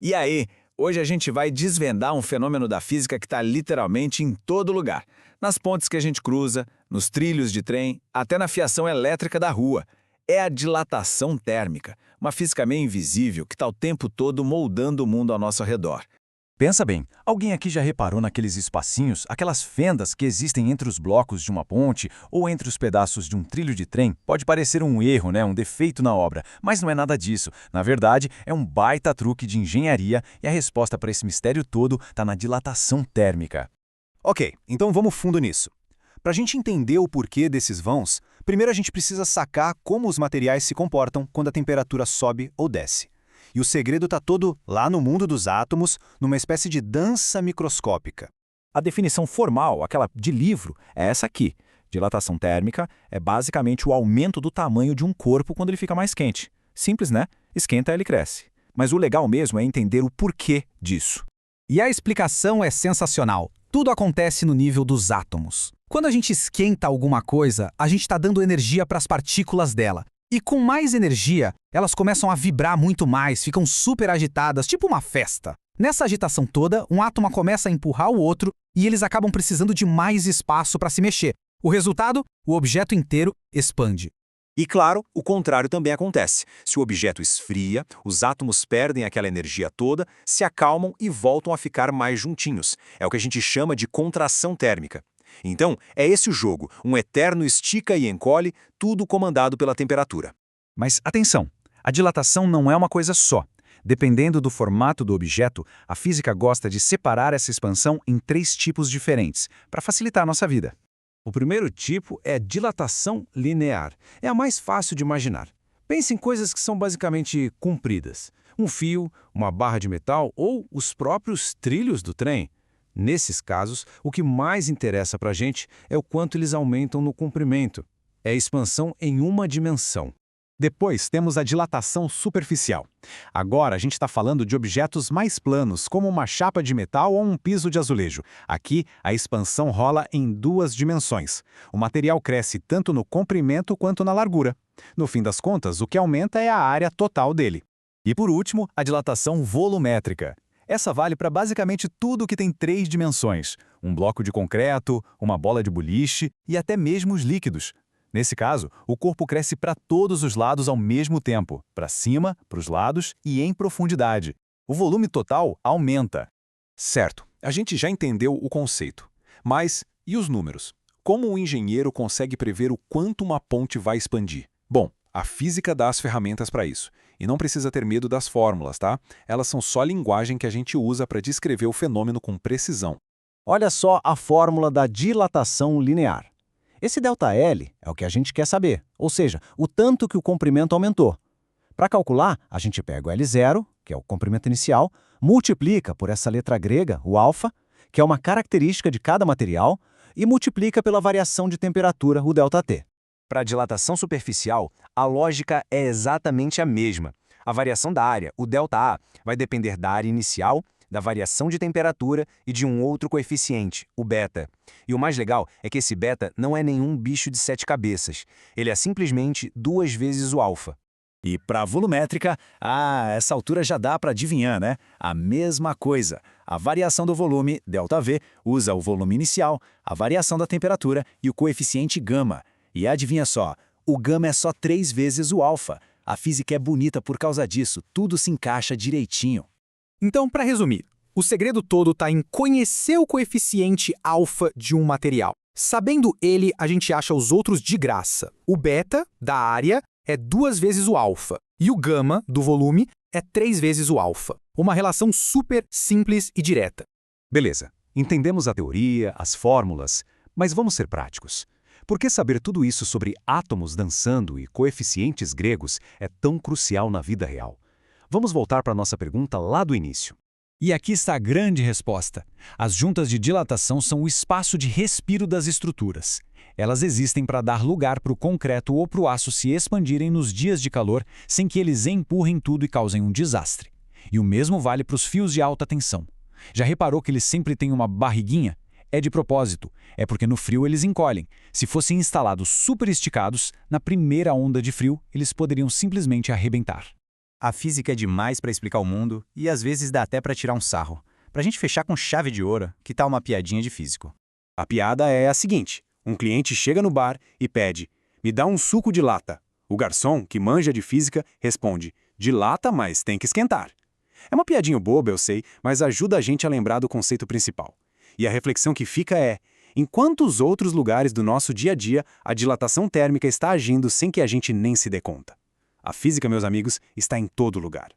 E aí, hoje a gente vai desvendar um fenômeno da física que está literalmente em todo lugar. Nas pontes que a gente cruza, nos trilhos de trem, até na fiação elétrica da rua. É a dilatação térmica, uma física meio invisível que está o tempo todo moldando o mundo ao nosso redor. Pensa bem, alguém aqui já reparou naqueles espacinhos, aquelas fendas que existem entre os blocos de uma ponte ou entre os pedaços de um trilho de trem? Pode parecer um erro, né? Um defeito na obra, mas não é nada disso. Na verdade, é um baita truque de engenharia e a resposta para esse mistério todo está na dilatação térmica. Ok, então vamos fundo nisso. Para a gente entender o porquê desses vãos, primeiro a gente precisa sacar como os materiais se comportam quando a temperatura sobe ou desce. E o segredo está todo lá no mundo dos átomos, numa espécie de dança microscópica. A definição formal, aquela de livro, é essa aqui. Dilatação térmica é basicamente o aumento do tamanho de um corpo quando ele fica mais quente. Simples, né? Esquenta, ele cresce. Mas o legal mesmo é entender o porquê disso. E a explicação é sensacional. Tudo acontece no nível dos átomos. Quando a gente esquenta alguma coisa, a gente está dando energia para as partículas dela. E com mais energia, elas começam a vibrar muito mais, ficam super agitadas, tipo uma festa. Nessa agitação toda, um átomo começa a empurrar o outro e eles acabam precisando de mais espaço para se mexer. O resultado? O objeto inteiro expande. E claro, o contrário também acontece. Se o objeto esfria, os átomos perdem aquela energia toda, se acalmam e voltam a ficar mais juntinhos. É o que a gente chama de contração térmica. Então, é esse o jogo, um eterno estica e encolhe, tudo comandado pela temperatura. Mas atenção, a dilatação não é uma coisa só. Dependendo do formato do objeto, a física gosta de separar essa expansão em 3 tipos diferentes, para facilitar a nossa vida. O primeiro tipo é dilatação linear. É a mais fácil de imaginar. Pense em coisas que são basicamente compridas. Um fio, uma barra de metal ou os próprios trilhos do trem. Nesses casos, o que mais interessa para a gente é o quanto eles aumentam no comprimento. É a expansão em uma dimensão. Depois temos a dilatação superficial. Agora a gente está falando de objetos mais planos, como uma chapa de metal ou um piso de azulejo. Aqui, a expansão rola em 2 dimensões. O material cresce tanto no comprimento quanto na largura. No fim das contas, o que aumenta é a área total dele. E por último, a dilatação volumétrica. Essa vale para basicamente tudo que tem 3 dimensões. Um bloco de concreto, uma bola de boliche e até mesmo os líquidos. Nesse caso, o corpo cresce para todos os lados ao mesmo tempo, para cima, para os lados e em profundidade. O volume total aumenta. Certo, a gente já entendeu o conceito. Mas, e os números? Como o engenheiro consegue prever o quanto uma ponte vai expandir? Bom, a física dá as ferramentas para isso. E não precisa ter medo das fórmulas, tá? Elas são só linguagem que a gente usa para descrever o fenômeno com precisão. Olha só a fórmula da dilatação linear. Esse ΔL é o que a gente quer saber, ou seja, o tanto que o comprimento aumentou. Para calcular, a gente pega o L0, que é o comprimento inicial, multiplica por essa letra grega, o alfa, que é uma característica de cada material, e multiplica pela variação de temperatura, o ΔT. Para a dilatação superficial, a lógica é exatamente a mesma. A variação da área, o ΔA, vai depender da área inicial, da variação de temperatura e de um outro coeficiente, o beta. E o mais legal é que esse beta não é nenhum bicho de 7 cabeças. Ele é simplesmente 2 vezes o alfa. E para a volumétrica, essa altura já dá para adivinhar, né? A mesma coisa. A variação do volume, ΔV, usa o volume inicial, a variação da temperatura e o coeficiente gama. E adivinha só, o gama é só 3 vezes o alfa. A física é bonita por causa disso, tudo se encaixa direitinho. Então, para resumir, o segredo todo está em conhecer o coeficiente alfa de um material. Sabendo ele, a gente acha os outros de graça. O beta, da área, é 2 vezes o alfa. E o gama, do volume, é 3 vezes o alfa. Uma relação super simples e direta. Beleza, entendemos a teoria, as fórmulas, mas vamos ser práticos. Por que saber tudo isso sobre átomos dançando e coeficientes gregos é tão crucial na vida real? Vamos voltar para a nossa pergunta lá do início. E aqui está a grande resposta. As juntas de dilatação são o espaço de respiro das estruturas. Elas existem para dar lugar para o concreto ou para o aço se expandirem nos dias de calor sem que eles empurrem tudo e causem um desastre. E o mesmo vale para os fios de alta tensão. Já reparou que eles sempre têm uma barriguinha? É de propósito. É porque no frio eles encolhem. Se fossem instalados super esticados, na primeira onda de frio, eles poderiam simplesmente arrebentar. A física é demais para explicar o mundo e às vezes dá até para tirar um sarro. Pra gente fechar com chave de ouro, que tal uma piadinha de físico? A piada é a seguinte: um cliente chega no bar e pede: "Me dá um suco de lata". O garçom, que manja de física, responde: "De lata, mas tem que esquentar". É uma piadinha boba, eu sei, mas ajuda a gente a lembrar do conceito principal. E a reflexão que fica é: em quantos outros lugares do nosso dia a dia a dilatação térmica está agindo sem que a gente nem se dê conta? A física, meus amigos, está em todo lugar.